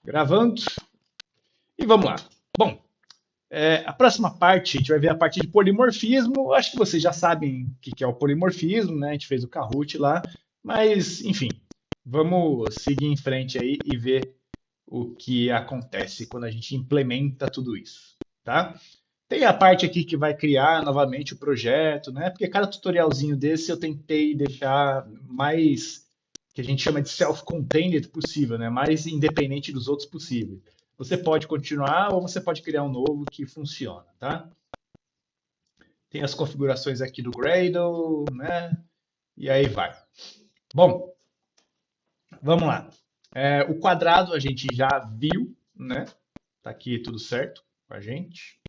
Gravando. E vamos lá. Bom, a próxima parte, a gente vai ver a parte de polimorfismo. Acho que vocês já sabem o que é o polimorfismo, né? A gente fez o Kahoot lá. Mas, enfim, vamos seguir em frente aí e ver o que acontece quando a gente implementa tudo isso, tá? Tem a parte aqui que vai criar novamente o projeto, né? Porque cada tutorialzinho desse eu tentei deixar mais, que a gente chama de self-contained possível, né? Mais independente dos outros possível. Você pode continuar ou você pode criar um novo que funciona, tá? Tem as configurações aqui do Gradle, né? E aí vai. Bom, vamos lá. O quadrado a gente já viu, né? Tá aqui tudo certo com a gente.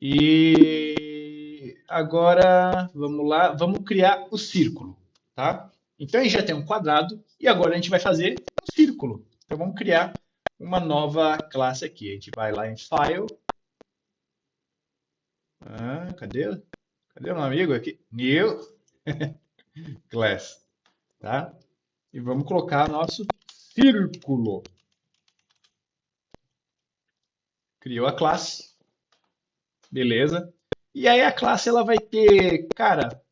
E agora, vamos lá, vamos criar o círculo, tá? Então a gente já tem um quadrado e agora a gente vai fazer um círculo. Então vamos criar uma nova classe aqui. A gente vai lá em File. Cadê? Cadê o meu amigo aqui? New Class, tá? E vamos colocar nosso círculo. Criou a classe, beleza? E aí a classe ela vai ter, cara,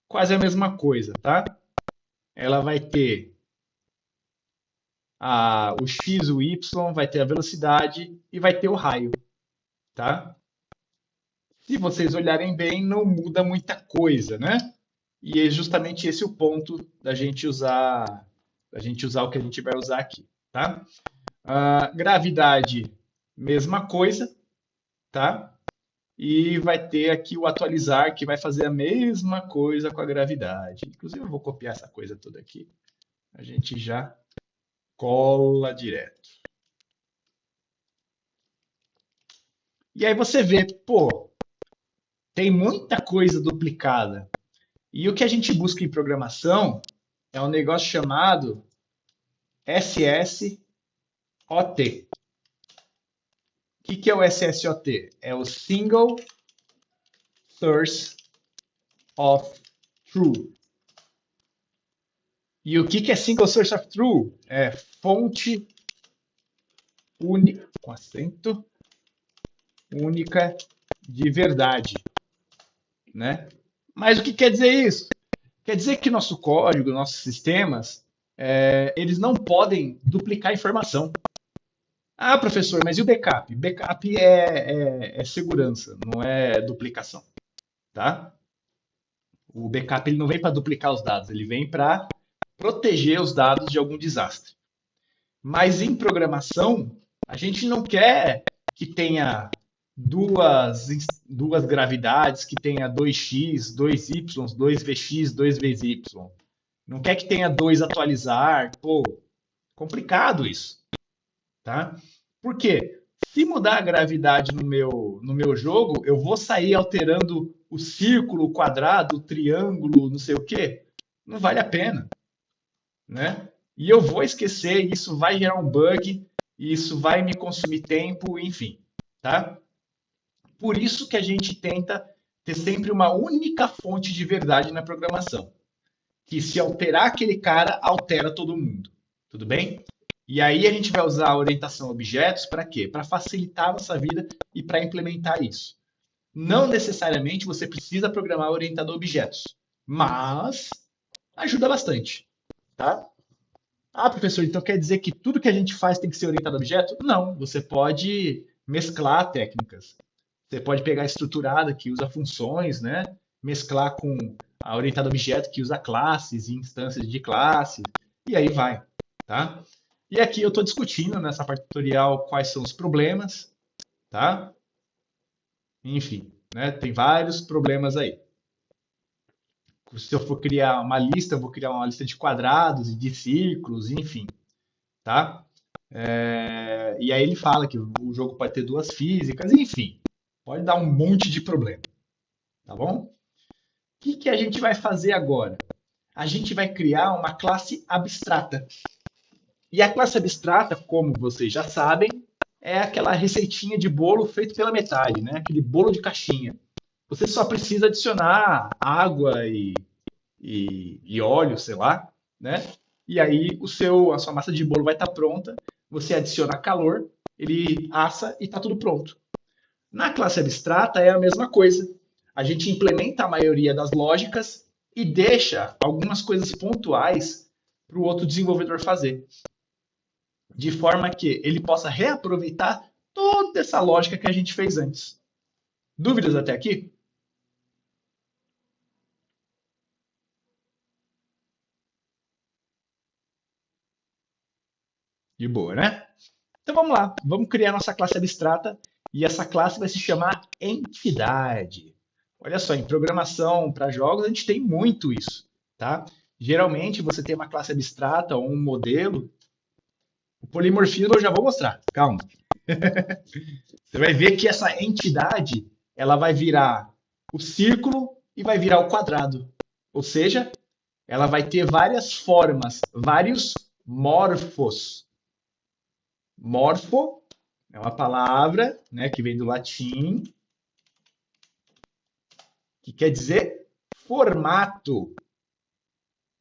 quase a mesma coisa, tá? Ela vai ter o x, o y, vai ter a velocidade e vai ter o raio, tá? Se vocês olharem bem, não muda muita coisa, né? E é justamente esse o ponto da gente usar o que a gente vai usar aqui, tá? Gravidade, mesma coisa, tá? E vai ter aqui o atualizar, que vai fazer a mesma coisa com a gravidade. Inclusive, eu vou copiar essa coisa toda aqui. A gente já cola direto. E aí você vê, pô, tem muita coisa duplicada. E o que a gente busca em programação é um negócio chamado SSOT. O que é o SSOT? É o Single Source of True. E o que é Single Source of True? É fonte única, com acento, única de verdade, né? Mas o que quer dizer isso? Quer dizer que nosso código, nossos sistemas, eles não podem duplicar informação. Ah, professor, mas e o backup? Backup é segurança, não é duplicação, tá? O backup ele não vem para duplicar os dados, ele vem para proteger os dados de algum desastre. Mas em programação, a gente não quer que tenha duas gravidades, que tenha 2x, 2y, 2vx, 2vy. Não quer que tenha dois atualizar. Pô, complicado isso, tá? Por quê? Se mudar a gravidade no meu jogo, eu vou sair alterando o círculo, o quadrado, o triângulo, não sei o quê. Não vale a pena, né? E eu vou esquecer, e isso vai gerar um bug, e isso vai me consumir tempo, enfim, tá? Por isso que a gente tenta ter sempre uma única fonte de verdade na programação, que se alterar aquele cara, altera todo mundo, tudo bem? E aí a gente vai usar a orientação a objetos para quê? Para facilitar a nossa vida e para implementar isso. Não necessariamente você precisa programar orientado a objetos, mas ajuda bastante, tá? Ah, professor, então quer dizer que tudo que a gente faz tem que ser orientado a objeto? Não, você pode mesclar técnicas. Você pode pegar a estruturada que usa funções, né? Mesclar com a orientada a objeto que usa classes e instâncias de classes, e aí vai, tá? E aqui eu estou discutindo nessa parte tutorial quais são os problemas, tá? Enfim, né? Tem vários problemas aí. Se eu for criar uma lista, eu vou criar uma lista de quadrados e de círculos, enfim, tá? E aí ele fala que o jogo pode ter duas físicas, enfim, pode dar um monte de problema, tá bom? O que a gente vai fazer agora? A gente vai criar uma classe abstrata. E a classe abstrata, como vocês já sabem, é aquela receitinha de bolo feito pela metade, né? Aquele bolo de caixinha. Você só precisa adicionar água e óleo, sei lá, né? E aí a sua massa de bolo vai estar pronta. você adiciona calor, ele assa e está tudo pronto. Na classe abstrata é a mesma coisa. A gente implementa a maioria das lógicas e deixa algumas coisas pontuais para o outro desenvolvedor fazer, de forma que ele possa reaproveitar toda essa lógica que a gente fez antes. Dúvidas até aqui? De boa, né? Então vamos lá, vamos criar nossa classe abstrata e essa classe vai se chamar entidade. Olha só, em programação para jogos a gente tem muito isso, tá? Geralmente você tem uma classe abstrata ou um modelo. O polimorfismo eu já vou mostrar, calma. Você vai ver que essa entidade ela vai virar o círculo e vai virar o quadrado. Ou seja, ela vai ter várias formas, vários morfos. Morfo é uma palavra, né, que vem do latim, que quer dizer formato,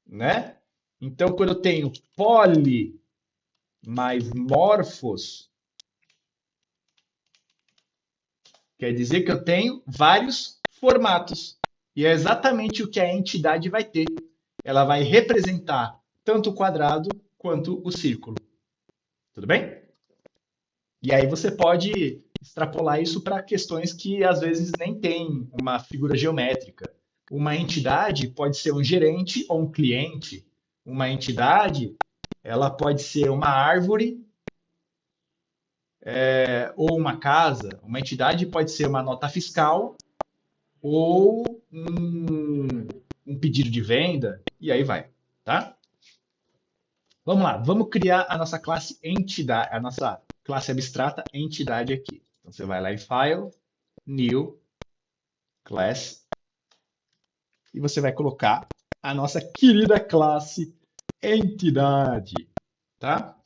né? Então, quando eu tenho poli mais morfos, quer dizer que eu tenho vários formatos. E é exatamente o que a entidade vai ter. Ela vai representar tanto o quadrado quanto o círculo. Tudo bem? E aí você pode extrapolar isso para questões que às vezes nem tem uma figura geométrica. Uma entidade pode ser um gerente ou um cliente. Uma entidade, ela pode ser uma árvore ou uma casa. Uma entidade pode ser uma nota fiscal ou um pedido de venda. E aí vai, tá? Vamos lá, vamos criar a nossa classe entidade, a nossa classe abstrata entidade aqui. Então você vai lá em File, New, Class, e você vai colocar a nossa querida classe entidade, tá?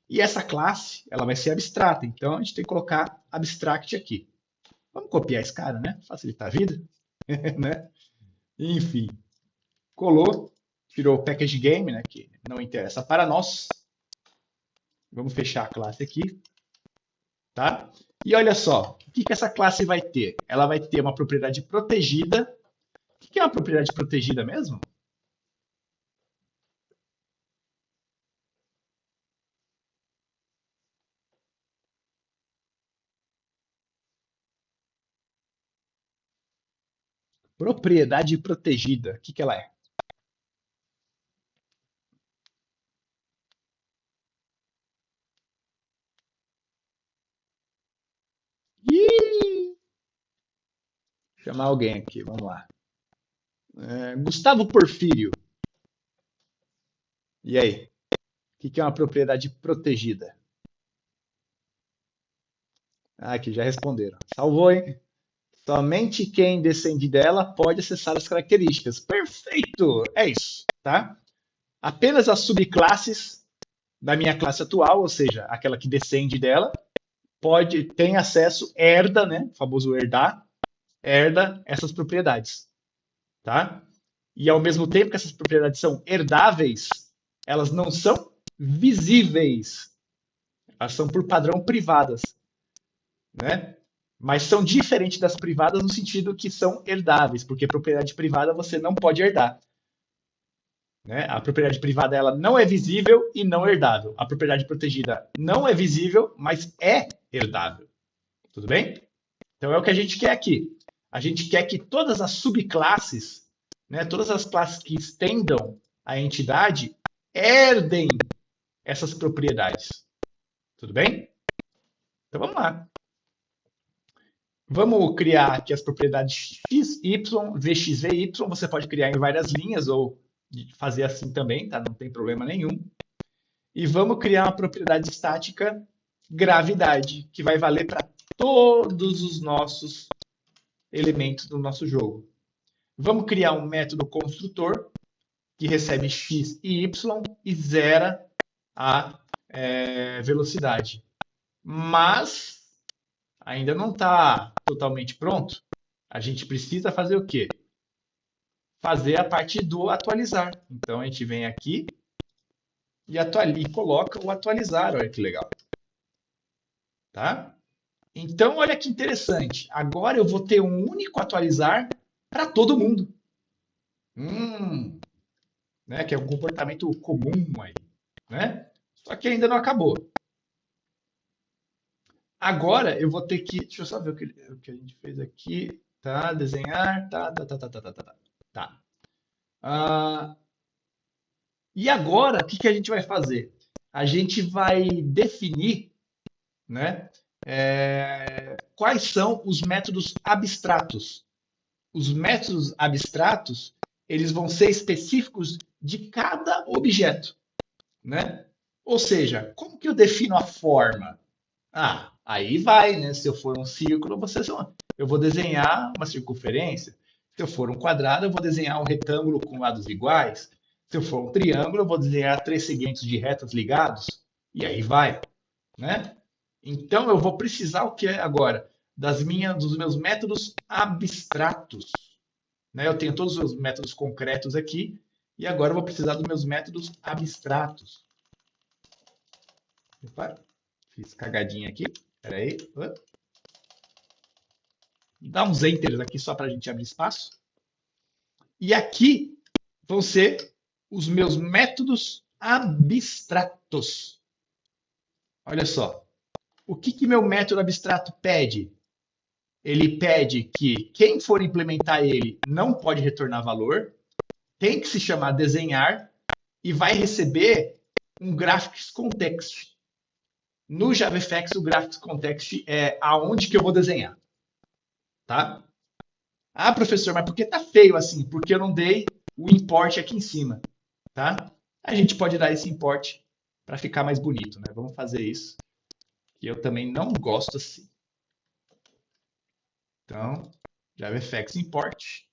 E essa classe, ela vai ser abstrata, então a gente tem que colocar abstract aqui. Vamos copiar esse cara, né? Facilitar a vida, né? Enfim, colou, tirou o package game, né? Que não interessa para nós. Vamos fechar a classe aqui, tá? E olha só, o que que essa classe vai ter? Ela vai ter uma propriedade protegida. O que é uma propriedade protegida mesmo? Propriedade protegida. O que que ela é? Ih, chamar alguém aqui, vamos lá. Gustavo Porfírio. E aí? O que que é uma propriedade protegida? Ah, aqui já responderam. Salvou, hein? Somente quem descende dela pode acessar as características. Perfeito! É isso, tá? Apenas as subclasses da minha classe atual, ou seja, aquela que descende dela, tem acesso, herda, né? O famoso herdar, herda essas propriedades, tá? E ao mesmo tempo que essas propriedades são herdáveis, elas não são visíveis. Elas são por padrão privadas, né? Mas são diferentes das privadas no sentido que são herdáveis, porque propriedade privada você não pode herdar. Né? A propriedade privada ela não é visível e não herdável. A propriedade protegida não é visível, mas é herdável. Tudo bem? Então é o que a gente quer aqui. A gente quer que todas as subclasses, né, todas as classes que estendam a entidade, herdem essas propriedades. Tudo bem? Então vamos lá. Vamos criar aqui as propriedades x, y, vx, vy. Você pode criar em várias linhas ou fazer assim também, tá? Não tem problema nenhum. E vamos criar uma propriedade estática gravidade, que vai valer para todos os nossos elementos do nosso jogo. Vamos criar um método construtor que recebe x e y e zera a velocidade. Mas ainda não está totalmente pronto. A gente precisa fazer o quê? Fazer a parte do atualizar. Então a gente vem aqui e coloca o atualizar. Olha que legal, tá? Então, olha que interessante. Agora eu vou ter um único atualizar para todo mundo. Né? Que é um comportamento comum aí, né? Só que ainda não acabou. Agora eu vou ter que. Deixa eu só ver o que a gente fez aqui. Tá, desenhar. Tá. Ah, e agora, o que que a gente vai fazer? A gente vai definir, né, quais são os métodos abstratos. Os métodos abstratos, eles vão ser específicos de cada objeto, né? Ou seja, como que eu defino a forma? Ah, aí vai, né? Se eu for um círculo, eu vou desenhar uma circunferência. Se eu for um quadrado, eu vou desenhar um retângulo com lados iguais. Se eu for um triângulo, eu vou desenhar três segmentos de retas ligados. E aí vai, né? Então eu vou precisar o que agora? Dos meus métodos abstratos, né? Eu tenho todos os métodos concretos aqui e agora eu vou precisar dos meus métodos abstratos. Opa, fiz cagadinha aqui. Espera aí. Dá uns enters aqui só para a gente abrir espaço. E aqui vão ser os meus métodos abstratos. Olha só. O que que meu método abstrato pede? Ele pede que quem for implementar ele não pode retornar valor, tem que se chamar desenhar e vai receber um graphics context. No JavaFX, o graphics context é aonde que eu vou desenhar, tá? Ah, professor, mas por que tá feio assim? Porque eu não dei o import aqui em cima, tá? A gente pode dar esse import para ficar mais bonito, né? Vamos fazer isso, que eu também não gosto assim. Então, JavaFX import,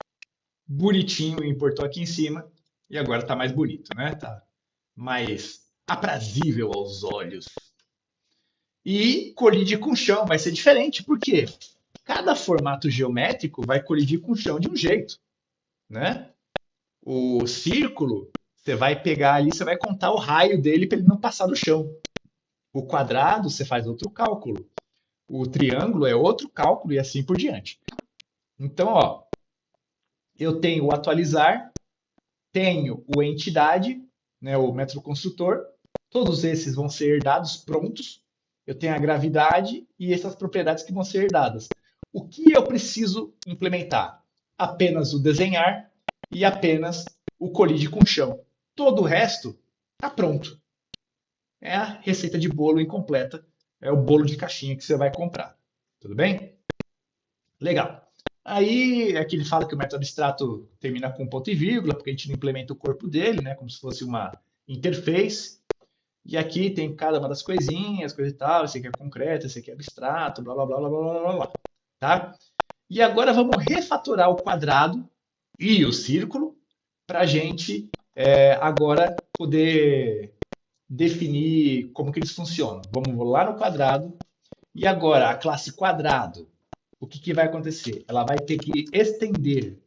bonitinho, importou aqui em cima e agora tá mais bonito, né? Tá mais aprazível aos olhos. E colidir com o chão vai ser diferente, por quê? Cada formato geométrico vai colidir com o chão de um jeito, né? O círculo, você vai pegar ali, você vai contar o raio dele para ele não passar do chão. O quadrado, você faz outro cálculo. O triângulo é outro cálculo e assim por diante. Então, ó, eu tenho o atualizar, tenho o entidade, né, o método construtor. Todos esses vão ser herdados prontos. Eu tenho a gravidade e essas propriedades que vão ser herdadas. O que eu preciso implementar? Apenas o desenhar e apenas o colide com o chão. Todo o resto está pronto. É a receita de bolo incompleta. É o bolo de caixinha que você vai comprar. Tudo bem? Legal. Aí aqui ele fala que o método abstrato termina com ponto e vírgula, porque a gente não implementa o corpo dele, né? Como se fosse uma interface. E aqui tem cada uma das coisinhas, coisa e tal. Esse aqui é concreto, esse aqui é abstrato, blá blá blá blá blá blá blá. Tá? E agora vamos refatorar o quadrado e o círculo para a gente agora poder definir como que eles funcionam. Vamos lá no quadrado e agora a classe quadrado, o que que vai acontecer? Ela vai ter que estender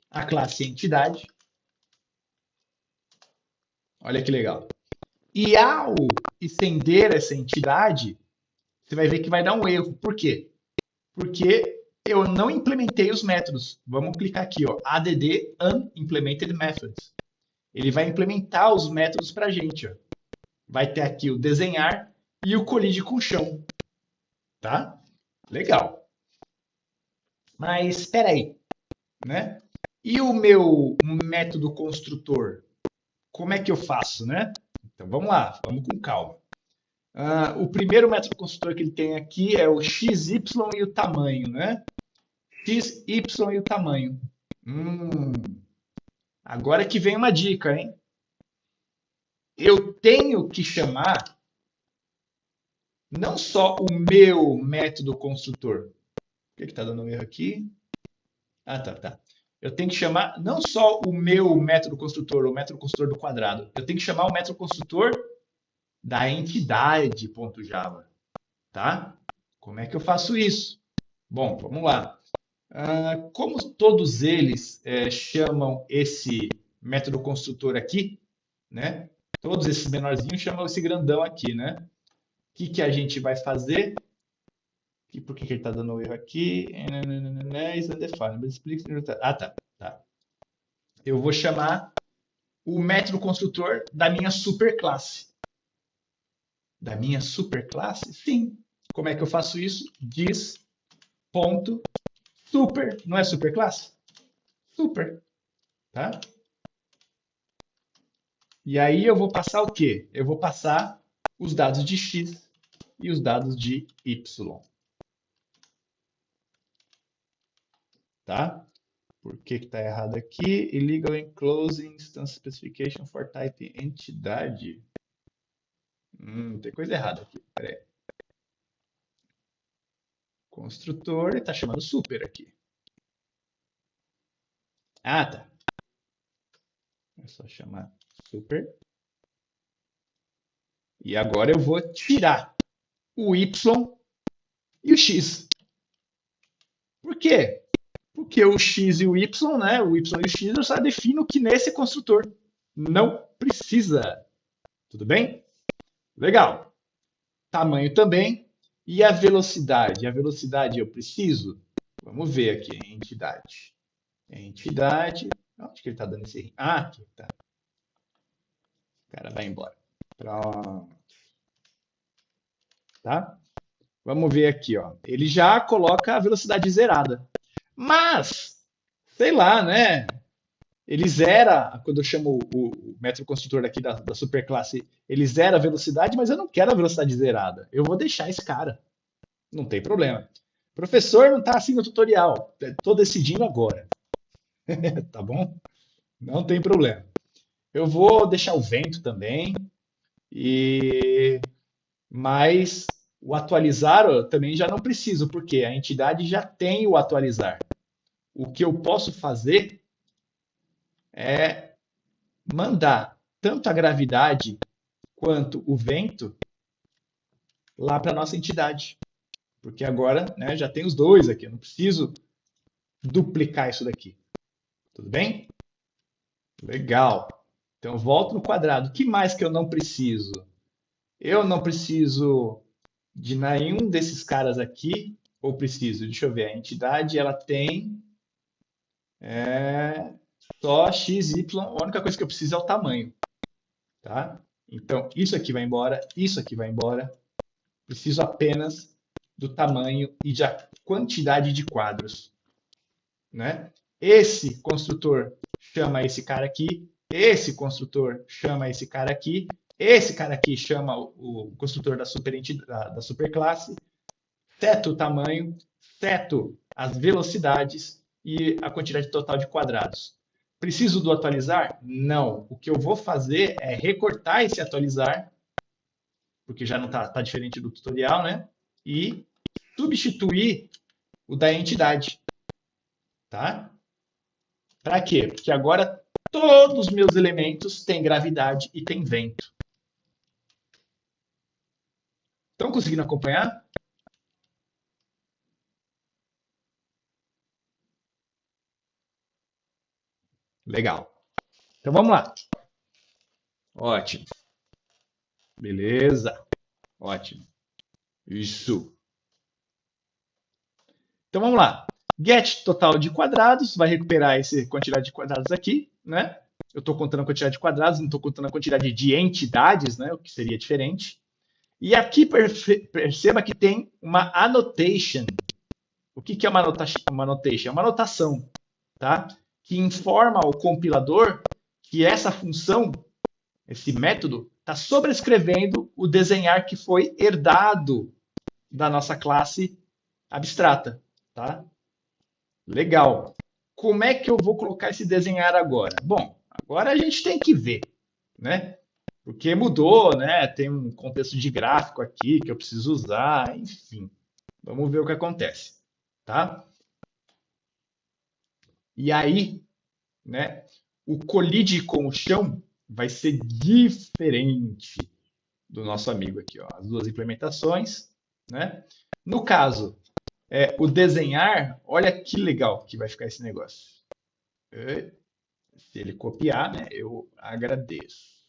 a classe entidade. Olha que legal. E ao estender essa entidade, você vai ver que vai dar um erro. Por quê? Porque eu não implementei os métodos. Vamos clicar aqui, ó, add unimplemented methods. Ele vai implementar os métodos para a gente. Ó. Vai ter aqui o desenhar e o colide com o chão. Tá? Legal. Mas espera aí, né? E o meu método construtor? Como é que eu faço, né? Então vamos lá, vamos com calma. O primeiro método construtor que ele tem aqui é o x, y e o tamanho, né? X, y e o tamanho. Agora que vem uma dica, hein? Eu tenho que chamar não só o meu método construtor. Por que está dando um erro aqui? Ah, tá. Eu tenho que chamar não só o meu método construtor, o método construtor do quadrado. Eu tenho que chamar o método construtor da entidade.java. Tá? Como é que eu faço isso? Bom, vamos lá. Como todos eles chamam esse método construtor aqui, né? Todos esses menorzinhos chamam esse grandão aqui, né? O que que a gente vai fazer? E por que que ele está dando erro aqui? Is undefined, but explica- Ah, tá, tá. Eu vou chamar o método construtor da minha superclasse. Da minha superclasse? Sim. Como é que eu faço isso? Diz ponto super. Não é superclasse? Super, tá? E aí eu vou passar o quê? Eu vou passar os dados de x e os dados de y, tá? Por que que tá errado aqui? Illegal enclose instance specification for type entidade. Tem coisa errada aqui. Pera aí. Construtor, ele tá chamando super aqui. Ah, tá. É só chamar super. E agora eu vou tirar o y e o x. Por quê? Porque o x e o y, né? O y e o x eu só defino que nesse construtor. Não precisa. Tudo bem? Legal. Tamanho também. E a velocidade? A velocidade eu preciso? Vamos ver aqui. Entidade. Entidade. Onde que ele está dando esse erro? Ah, aqui tá. O cara vai embora. Pronto. Tá? Vamos ver aqui, ó. Ele já coloca a velocidade zerada. Mas, sei lá, né? Ele zera, quando eu chamo o método construtor aqui da superclasse, ele zera a velocidade, mas eu não quero a velocidade zerada. Eu vou deixar esse cara. Não tem problema. Professor, não está assim no tutorial. Estou decidindo agora. Tá bom? Não tem problema. Eu vou deixar o vento também. E mas o atualizar eu também já não preciso, porque a entidade já tem o atualizar. O que eu posso fazer é mandar tanto a gravidade quanto o vento lá para nossa entidade. Porque agora, né, já tem os dois aqui. Eu não preciso duplicar isso daqui. Tudo bem? Legal. Então, eu volto no quadrado. O que mais que eu não preciso? Eu não preciso de nenhum desses caras aqui. Ou preciso? Deixa eu ver. A entidade, ela tem só x, y. A única coisa que eu preciso é o tamanho. Tá? Então, isso aqui vai embora. Isso aqui vai embora. Preciso apenas do tamanho e da quantidade de quadros, né? Esse construtor chama esse cara aqui, esse construtor chama esse cara aqui chama o construtor da superclasse, seto o tamanho, seto as velocidades e a quantidade total de quadrados. Preciso do atualizar? Não. O que eu vou fazer é recortar esse atualizar, porque já não tá diferente do tutorial, né? E substituir o da entidade, tá? Para quê? Porque agora todos os meus elementos têm gravidade e têm vento. Estão conseguindo acompanhar? Legal. Então vamos lá. Ótimo. Beleza. Ótimo. Isso. Então vamos lá. Get total de quadrados, vai recuperar essa quantidade de quadrados aqui, né? Eu estou contando a quantidade de quadrados, não estou contando a quantidade de entidades, né? O que seria diferente. E aqui perceba que tem uma annotation. O que é uma annotation? É uma anotação, tá? Que informa ao compilador que essa função, esse método, está sobrescrevendo o desenhar que foi herdado da nossa classe abstrata, tá? Legal. Como é que eu vou colocar esse desenhar agora? Bom, agora a gente tem que ver, né? Porque mudou, né? Tem um contexto de gráfico aqui que eu preciso usar, enfim. Vamos ver o que acontece, tá? E aí, né, o colide com o chão vai ser diferente do nosso amigo aqui, ó. As duas implementações, né? No caso, o desenhar, olha que legal que vai ficar esse negócio. Se ele copiar, né, eu agradeço.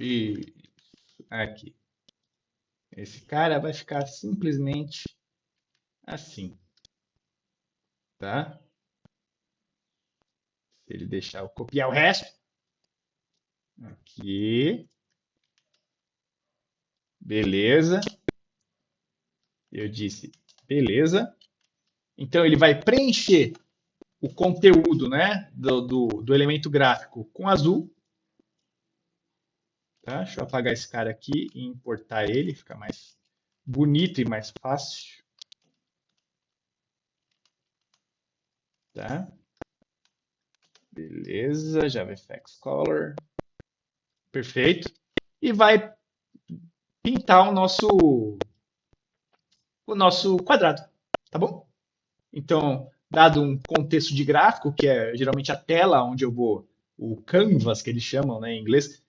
E aqui. Esse cara vai ficar simplesmente assim, tá? Se ele deixar eu copiar o resto, aqui, beleza. Eu disse, beleza. Então ele vai preencher o conteúdo, né, do elemento gráfico com azul. Tá? Deixa eu apagar esse cara aqui e importar ele, fica mais bonito e mais fácil. Tá? Beleza, JavaFX Color. Perfeito. E vai pintar o nosso quadrado, tá bom? Então, dado um contexto de gráfico, que é geralmente a tela onde eu vou, o canvas que eles chamam, né, em inglês,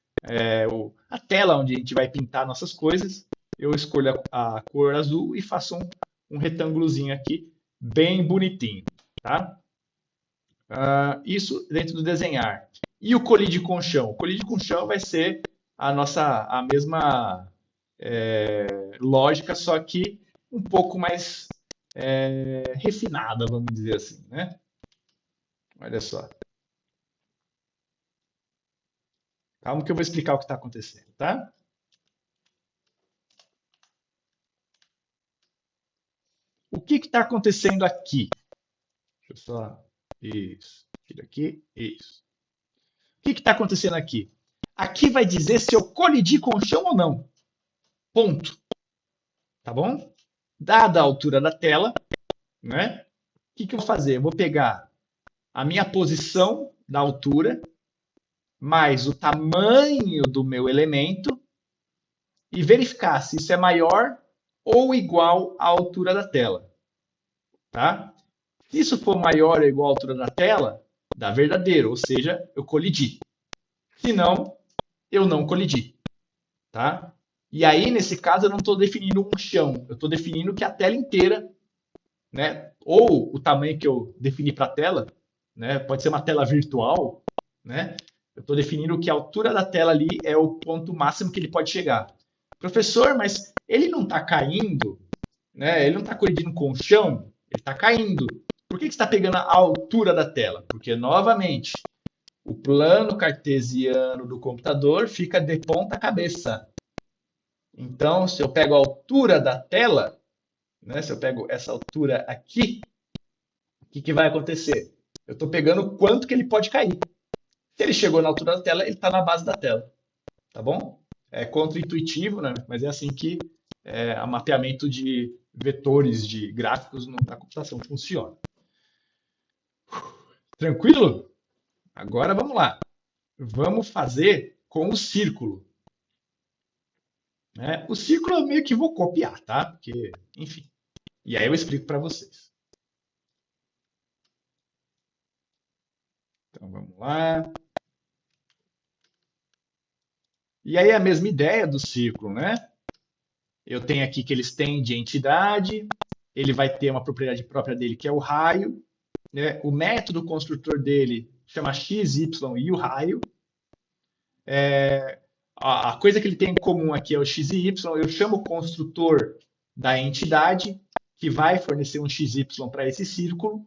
a tela onde a gente vai pintar nossas coisas, eu escolho a cor azul e faço um retângulozinho aqui, bem bonitinho, tá? Isso dentro do desenhar. E o colide com chão? O colide com chão vai ser a mesma lógica, só que um pouco mais refinada, vamos dizer assim, né? Olha só. Calma que eu vou explicar o que está acontecendo, tá? O que está acontecendo aqui? Deixa eu só. Isso. Tira aqui. Isso. O que está acontecendo aqui? Aqui vai dizer se eu colidi com o chão ou não. Ponto. Tá bom? Dada a altura da tela, né? O que eu vou fazer? Eu vou pegar a minha posição da altura mais o tamanho do meu elemento e verificar se isso é maior ou igual à altura da tela. Tá? Se isso for maior ou igual à altura da tela, dá verdadeiro, ou seja, eu colidi. Se não, eu não colidi. Tá? E aí, nesse caso, eu não estou definindo um chão, eu estou definindo que a tela inteira, né, ou o tamanho que eu defini para a tela, né, pode ser uma tela virtual, né, eu estou definindo que a altura da tela ali é o ponto máximo que ele pode chegar. Professor, mas ele não está caindo, né, ele não está colidindo com o chão, ele está caindo. Por que você está pegando a altura da tela? Porque, novamente, o plano cartesiano do computador fica de ponta cabeça. Então, se eu pego a altura da tela, né, se eu pego essa altura aqui, o que vai acontecer? Eu estou pegando o quanto que ele pode cair. Se ele chegou na altura da tela, ele está na base da tela. Tá bom? É contra-intuitivo, né? Mas é assim que o mapeamento de vetores de gráficos na computação funciona. Tranquilo? Agora vamos lá. Vamos fazer com o círculo. Né? O círculo eu meio que vou copiar, tá? Porque, enfim. E aí eu explico para vocês. Então vamos lá. E aí a mesma ideia do círculo, né? Eu tenho aqui que eles têm de entidade, ele vai ter uma propriedade própria dele que é o raio, né? O método construtor dele chama x, y e o raio. A coisa que ele tem em comum aqui é o x e y. Eu chamo o construtor da entidade, que vai fornecer um xy para esse círculo,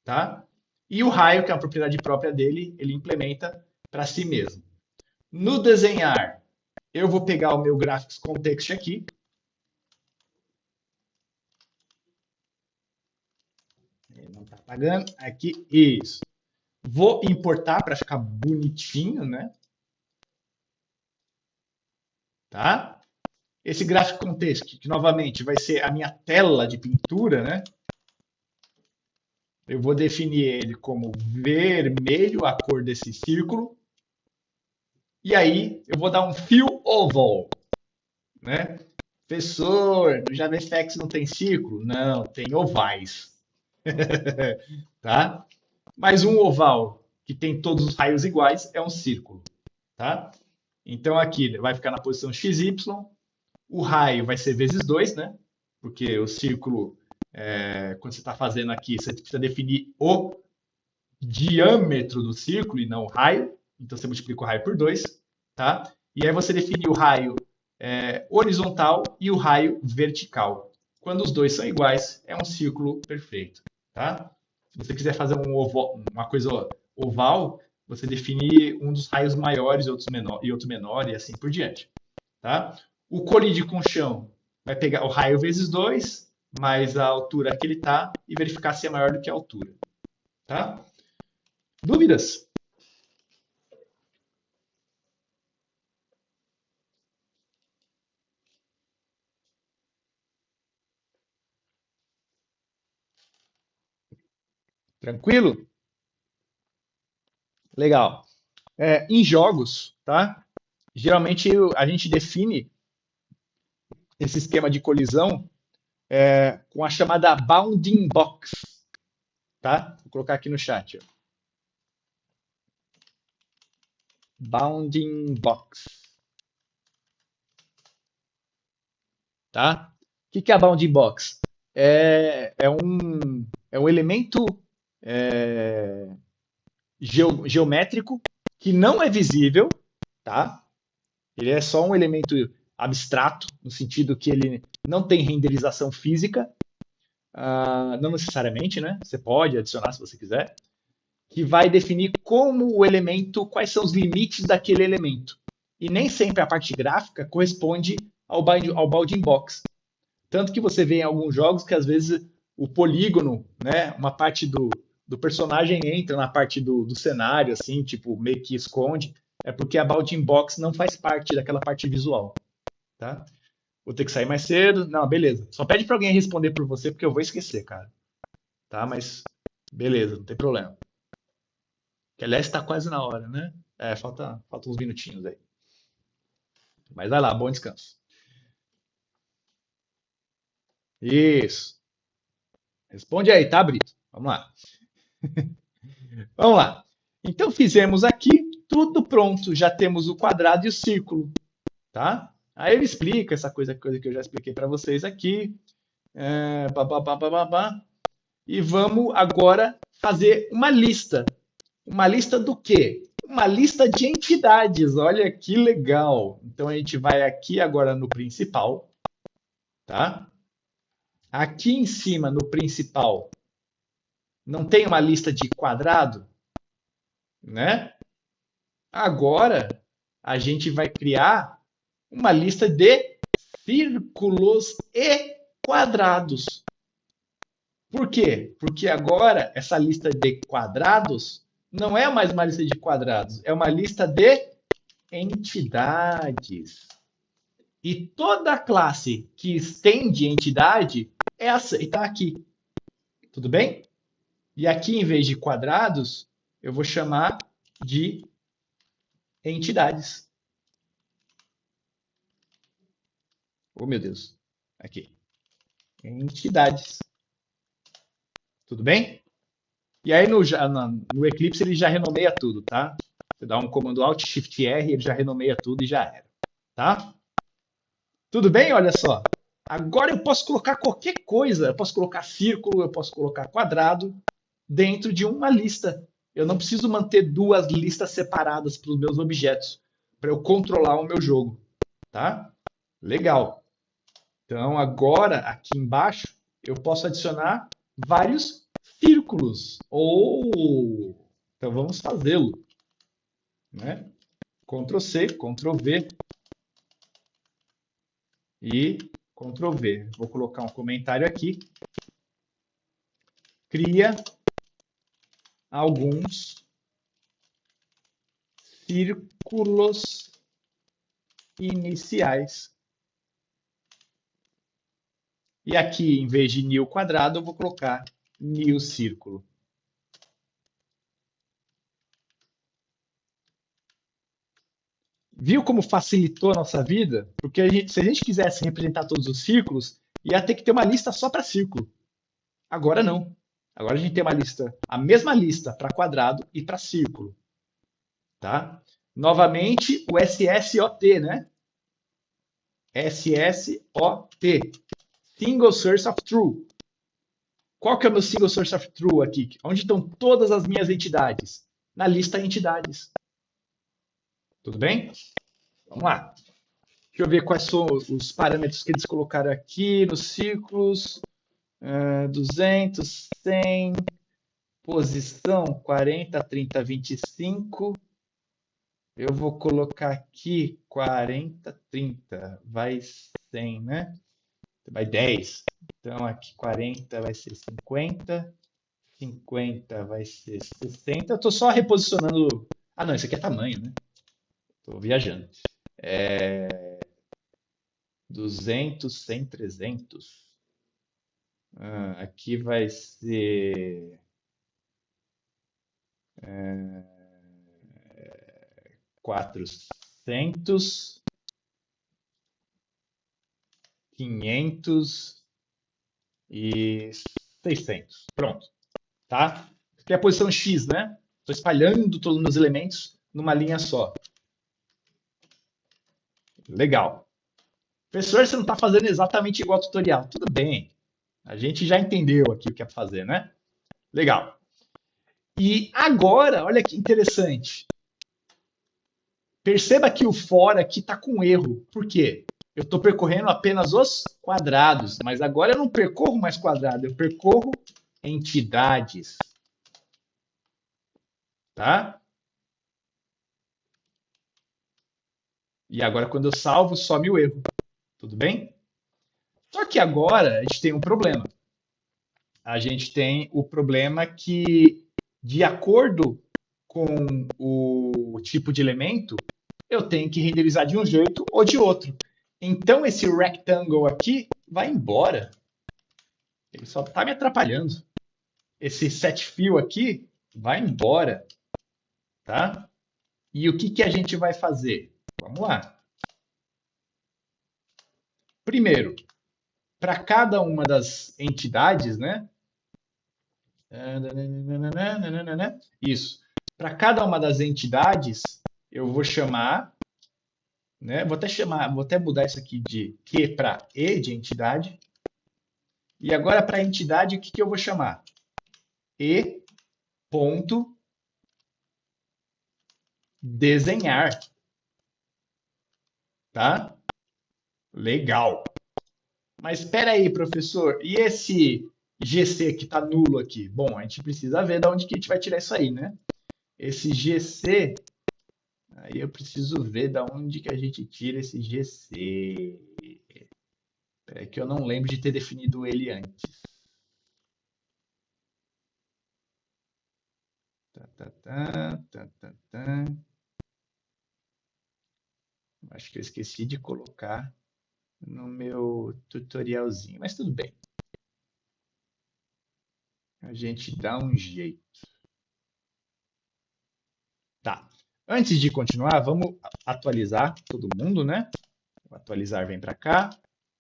tá? E o raio, que é a propriedade própria dele, ele implementa para si mesmo. No desenhar, eu vou pegar o meu Graphics Context aqui. Ele não está apagando. Aqui, isso. Vou importar para ficar bonitinho, né? Tá? Esse Graphics Context, que novamente vai ser a minha tela de pintura, né? Eu vou definir ele como vermelho, a cor desse círculo. E aí eu vou dar um fill oval, né? Professor, no JavaFX não tem círculo? Não, tem ovais. Tá? Mas um oval que tem todos os raios iguais é um círculo. Tá? Então aqui vai ficar na posição XY. O raio vai ser vezes 2, né? Porque o círculo, quando você está fazendo aqui, você precisa definir o diâmetro do círculo e não o raio. Então você multiplica o raio por 2. Tá? E aí você define o raio horizontal e o raio vertical. Quando os dois são iguais, é um círculo perfeito, tá? Se você quiser fazer uma coisa oval, você define um dos raios maiores e outro menor e assim por diante, tá? O colide com o chão vai pegar o raio vezes 2 mais a altura que ele está e verificar se é maior do que a altura, tá? Dúvidas? Tranquilo? Legal. Em jogos, tá? Geralmente a gente define esse esquema de colisão com a chamada bounding box, tá? Vou colocar aqui no chat. Ó. Bounding box, tá? O que é a bounding box? É um elemento é, geométrico que não é visível, tá? Ele é só um elemento abstrato, no sentido que ele não tem renderização física, não necessariamente, né? Você pode adicionar se você quiser, que vai definir como o elemento, quais são os limites daquele elemento. E nem sempre a parte gráfica corresponde ao bounding box. Tanto que você vê em alguns jogos que às vezes o polígono, né, uma parte do personagem entra na parte do cenário, assim, tipo, meio que esconde. É porque a bounding box não faz parte daquela parte visual, tá? Vou ter que sair mais cedo. Não, beleza. Só pede para alguém responder por você, porque eu vou esquecer, cara. Tá? Mas beleza, não tem problema. Que aliás está quase na hora, né? Falta uns minutinhos aí. Mas vai lá, bom descanso. Isso. Responde aí, tá, Brito? Vamos lá. Vamos lá. Então fizemos aqui, tudo pronto. Já temos o quadrado e o círculo, tá? Aí ele explica essa coisa que eu já expliquei para vocês aqui. Pá, pá, pá, pá, pá, pá. E vamos agora fazer uma lista. Uma lista do quê? Uma lista de entidades. Olha que legal. Então a gente vai aqui agora no principal, tá? Aqui em cima no principal não tem uma lista de quadrado, né? Agora a gente vai criar uma lista de círculos e quadrados. Por quê? Porque agora essa lista de quadrados não é mais uma lista de quadrados, é uma lista de entidades. E toda classe que estende entidade é está aqui. Tudo bem? E aqui, em vez de quadrados, eu vou chamar de entidades. Oh, meu Deus. Aqui. Entidades. Tudo bem? E aí no Eclipse ele já renomeia tudo, tá? Você dá um comando Alt Shift R, ele já renomeia tudo e já era, tá? Tudo bem? Olha só. Agora eu posso colocar qualquer coisa. Eu posso colocar círculo, eu posso colocar quadrado dentro de uma lista. Eu não preciso manter duas listas separadas para os meus objetos para eu controlar o meu jogo, tá? Legal. Então agora aqui embaixo eu posso adicionar vários círculos. Então vamos fazê-lo, né? Ctrl C, Ctrl V e Ctrl V. Vou colocar um comentário aqui. Cria alguns círculos iniciais. E aqui, em vez de new quadrado, eu vou colocar new círculo. Viu como facilitou a nossa vida? Porque se a gente quisesse representar todos os círculos, ia ter que ter uma lista só para círculo. Agora não. Agora a gente tem uma lista, a mesma lista para quadrado e para círculo. Tá? Novamente, o SSOT, né? SSOT. Single Source of True. Qual que é o meu Single Source of True aqui? Onde estão todas as minhas entidades? Na lista entidades. Tudo bem? Vamos lá. Deixa eu ver quais são os parâmetros que eles colocaram aqui nos círculos. 200, 100, posição 40, 30, 25. Eu vou colocar aqui 40, 30. Vai 100, né? Vai 10. Então aqui 40 vai ser 50. 50 vai ser 60. Eu tô só reposicionando. Ah, não, isso aqui é tamanho, né? Tô viajando. 200, 100, 300. Aqui vai ser 400, 500 e 600. Pronto, tá? Aqui é a posição X, né? Estou espalhando todos os meus elementos numa linha só. Legal. Professor, você não está fazendo exatamente igual ao tutorial. Tudo bem. A gente já entendeu aqui o que é para fazer, né? Legal. E agora, olha que interessante. Perceba que o for aqui está com erro. Por quê? Eu estou percorrendo apenas os quadrados, mas agora eu não percorro mais quadrado, eu percorro entidades. Tá? E agora, quando eu salvo, some o erro. Tudo bem? Só que agora a gente tem um problema. A gente tem o problema que, de acordo com o tipo de elemento, eu tenho que renderizar de um jeito ou de outro. Então, esse rectangle aqui vai embora. Ele só está me atrapalhando. Esse set fill aqui vai embora. Tá? E o que, que a gente vai fazer? Vamos lá. Primeiro, para cada uma das entidades, né? Isso. Para cada uma das entidades, eu vou chamar, né? Vou até mudar isso aqui de Q para E de entidade. E agora para a entidade, o que, que eu vou chamar? E ponto desenhar. Tá? Legal. Mas espera aí, professor. E esse GC que está nulo aqui? Bom, a gente precisa ver de onde que a gente vai tirar isso aí, né? Esse GC, aí eu preciso ver de onde que a gente tira esse GC. É que eu não lembro de ter definido ele antes. Tá, tá, tá, tá, tá, tá. Acho que eu esqueci de colocar no meu tutorialzinho, mas tudo bem. A gente dá um jeito. Tá. Antes de continuar, vamos atualizar todo mundo, né? O atualizar vem para cá.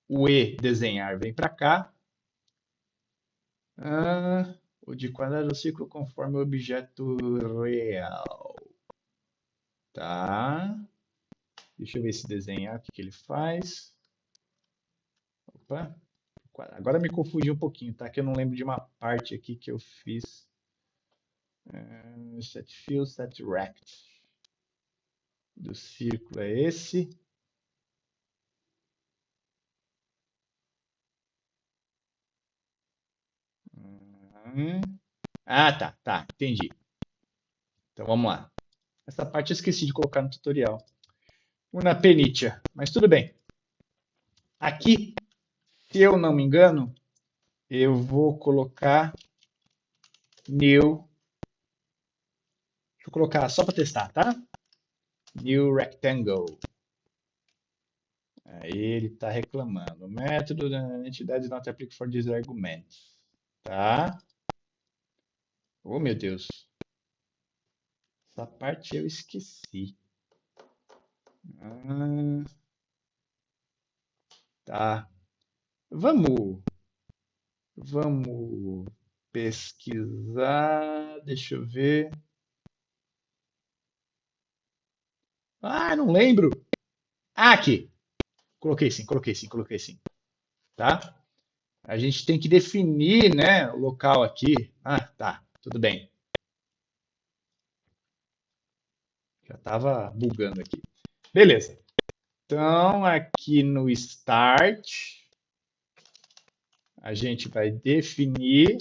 O E desenhar vem para cá. O de quadrado do ciclo conforme o objeto real. Tá. Deixa eu ver esse desenhar, o que que ele faz. Opa. Agora me confundi um pouquinho, tá? Que eu não lembro de uma parte aqui que eu fiz. Set fill, set rect. Do círculo é esse. Ah, tá, tá, entendi. Então vamos lá. Essa parte eu esqueci de colocar no tutorial. Una penitia, mas tudo bem. Aqui, se eu não me engano, eu vou colocar new. Deixa eu colocar só para testar, tá? New rectangle. Aí ele está reclamando. O método da entidade not applicable for this argument. Tá? Oh, meu Deus. Essa parte eu esqueci. Tá. Vamos pesquisar. Deixa eu ver. Ah, não lembro. Ah, aqui. Coloquei sim, coloquei sim, coloquei sim. Tá? A gente tem que definir, né, o local aqui. Ah, tá. Tudo bem. Já estava bugando aqui. Beleza. Então, aqui no Start, a gente vai definir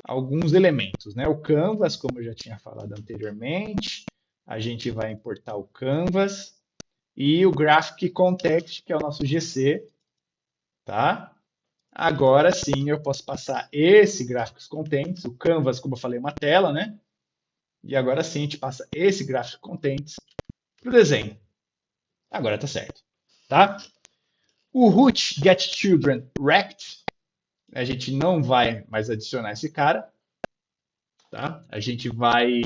alguns elementos, né? O Canvas, como eu já tinha falado anteriormente, a gente vai importar o Canvas e o Graphic Context, que é o nosso GC, tá? Agora sim eu posso passar esse Graphics Contents, o Canvas, como eu falei, é uma tela, né? E agora sim a gente passa esse Graphics Contents para o desenho. Agora tá certo, tá? O root get children rect, a gente não vai mais adicionar esse cara, tá? A gente vai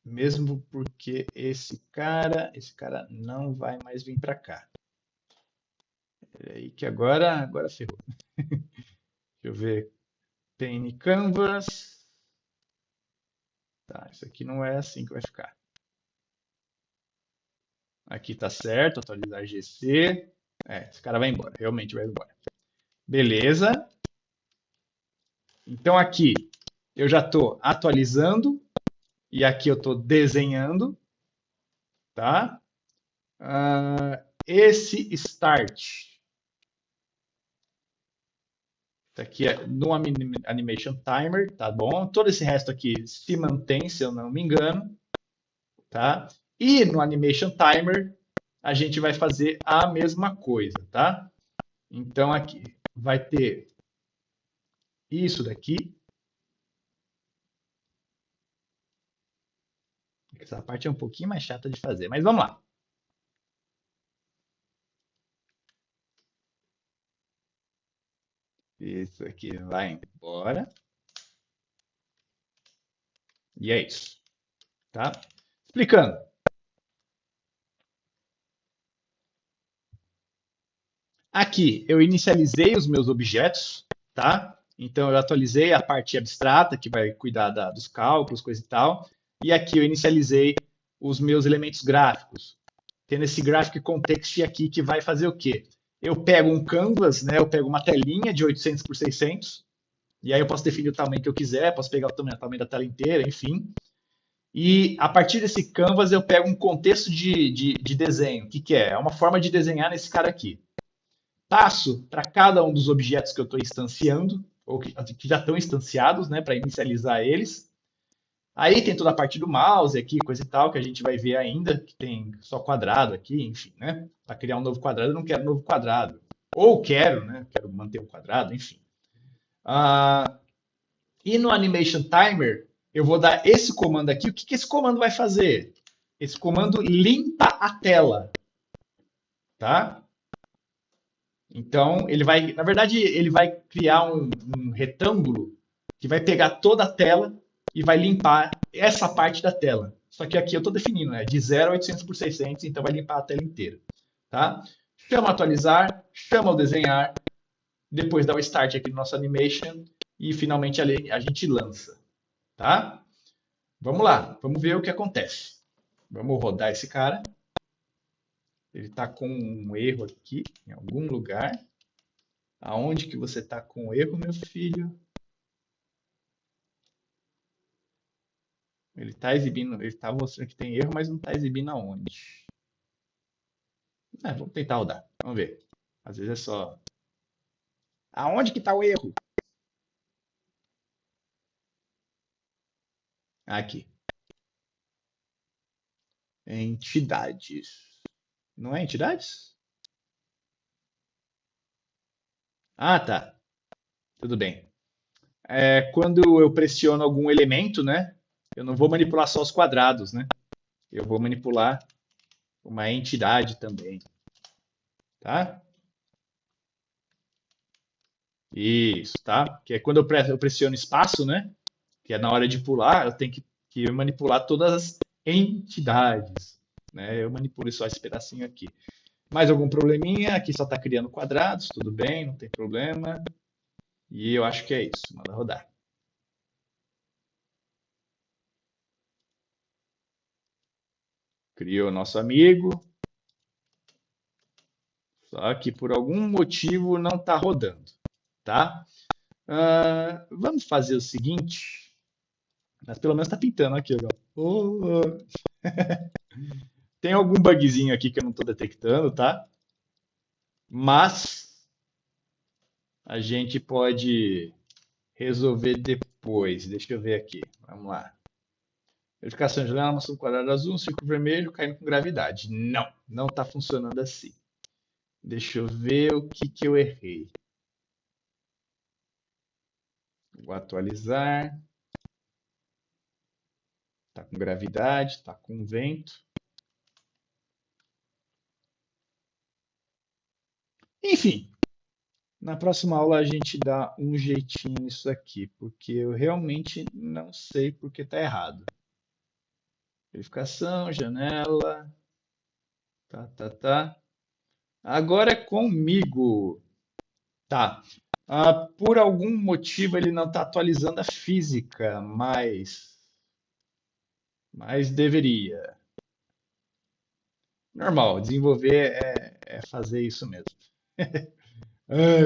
mesmo porque esse cara não vai mais vir para cá. Peraí que agora ferrou. Deixa eu ver. Pane Canvas. Tá, isso aqui não é assim que vai ficar. Aqui tá certo, atualizar GC. Esse cara vai embora, realmente vai embora. Beleza. Então aqui eu já estou atualizando e aqui eu estou desenhando, tá? Esse start, isso aqui é no animation timer, tá bom? Todo esse resto aqui se mantém, se eu não me engano, tá? E no animation timer a gente vai fazer a mesma coisa, tá? Então aqui vai ter isso daqui. Essa parte é um pouquinho mais chata de fazer, mas vamos lá. Isso aqui vai embora. E é isso, tá? Explicando. Aqui eu inicializei os meus objetos, tá? Então eu atualizei a parte abstrata que vai cuidar dos cálculos, coisa e tal. E aqui eu inicializei os meus elementos gráficos. Tendo esse graphic context aqui que vai fazer o quê? Eu pego um canvas, né? Eu pego uma telinha de 800 por 600 e aí eu posso definir o tamanho que eu quiser, posso pegar o tamanho da tela inteira, enfim. E a partir desse canvas eu pego um contexto de desenho. O que, que é? É uma forma de desenhar nesse cara aqui. Passo para cada um dos objetos que eu estou instanciando, ou que já estão instanciados, né, para inicializar eles. Aí tem toda a parte do mouse aqui, coisa e tal, que a gente vai ver ainda, que tem só quadrado aqui, enfim, né? Para criar um novo quadrado, eu não quero um novo quadrado. Ou quero, né? Quero manter o quadrado, enfim. E no Animation Timer, eu vou dar esse comando aqui. O que, que esse comando vai fazer? Esse comando limpa a tela, tá? Então, ele vai, na verdade, ele vai criar um retângulo que vai pegar toda a tela e vai limpar essa parte da tela. Só que aqui eu estou definindo, né? De 0 a 800 por 600, então vai limpar a tela inteira, tá? Chama atualizar, chama o desenhar, depois dá o start aqui no nosso animation e finalmente a gente lança, tá? Vamos lá, vamos ver o que acontece. Vamos rodar esse cara. Ele está com um erro aqui em algum lugar. Aonde que você está com erro, meu filho? Ele está exibindo, ele está mostrando que tem erro, mas não está exibindo aonde. Vamos tentar rodar. Vamos ver. Às vezes é só. Aonde que está o erro? Aqui. Entidades. Não é entidades? Ah, tá. Tudo bem. Quando eu pressiono algum elemento, né? Eu não vou manipular só os quadrados, né? Eu vou manipular uma entidade também, tá? Isso, tá? Que é quando eu pressiono espaço, né? Que é na hora de pular, eu tenho que manipular todas as entidades, né? Eu manipulo só esse pedacinho aqui. Mais algum probleminha? Aqui só está criando quadrados, tudo bem, não tem problema. E eu acho que é isso. Manda rodar. Criou nosso amigo. Só que por algum motivo não está rodando, tá? Vamos fazer o seguinte. Mas pelo menos está pintando aqui, ó. Oh, oh. Tem algum bugzinho aqui que eu não estou detectando, tá? Mas a gente pode resolver depois. Deixa eu ver aqui. Vamos lá. Verificação de janela, mostrando um quadrado azul, um círculo vermelho caindo com gravidade. Não, não está funcionando assim. Deixa eu ver o que que eu errei. Vou atualizar. Está com gravidade, está com vento. Enfim, na próxima aula a gente dá um jeitinho nisso aqui, porque eu realmente não sei porque está errado. Verificação, janela, tá. Agora é comigo. Tá. Por algum motivo ele não está atualizando a física, mas deveria. Normal, desenvolver é fazer isso mesmo.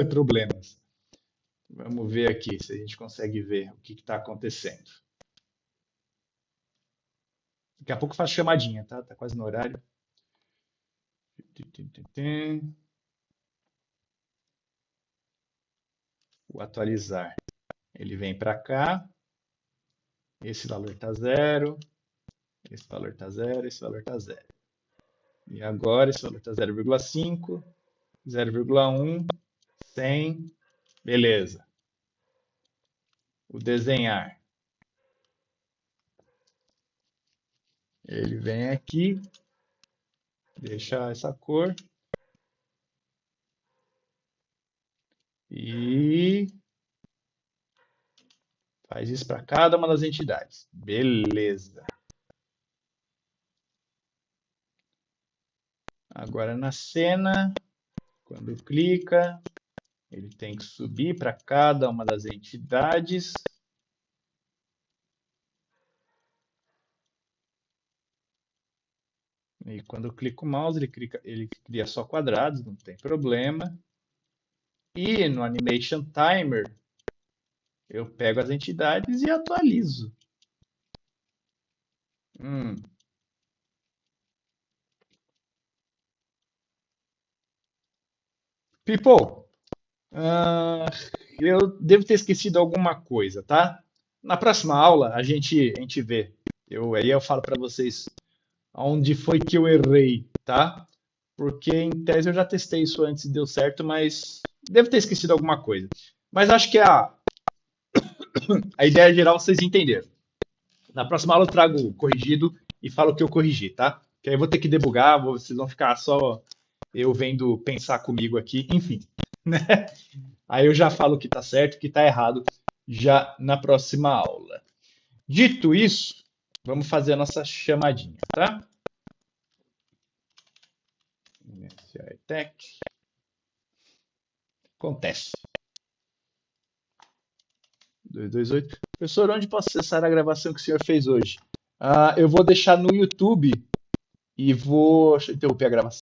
Problemas. Vamos ver aqui se a gente consegue ver o que está acontecendo. Daqui a pouco eu faço chamadinha, tá? Tá quase no horário. Vou atualizar. Ele vem para cá. Esse valor está zero. Esse valor está zero. Esse valor está zero. E agora esse valor está 0,5, 0,1, 100. Beleza. O desenhar. Ele vem aqui. Deixa essa cor. E faz isso para cada uma das entidades. Beleza. Agora na cena, quando clica, ele tem que subir para cada uma das entidades. E quando eu clico o mouse, ele cria só quadrados, não tem problema. E no Animation Timer, eu pego as entidades e atualizo. People, ah, eu devo ter esquecido alguma coisa, tá? Na próxima aula a gente vê. Aí eu falo para vocês onde foi que eu errei, tá? Porque em tese eu já testei isso antes e deu certo, mas devo ter esquecido alguma coisa. Mas acho que a ideia geral vocês entenderam. Na próxima aula eu trago o corrigido e falo o que eu corrigi, tá? Que aí eu vou ter que debugar, vocês vão ficar só eu vendo pensar comigo aqui, enfim, né? Aí eu já falo o que tá certo, o que tá errado já na próxima aula. Dito isso, vamos fazer a nossa chamadinha, tá? Iniciar Tech. Acontece. 228. Professor, onde posso acessar a gravação que o senhor fez hoje? Eu vou deixar no YouTube e vou. Deixa eu interromper a gravação.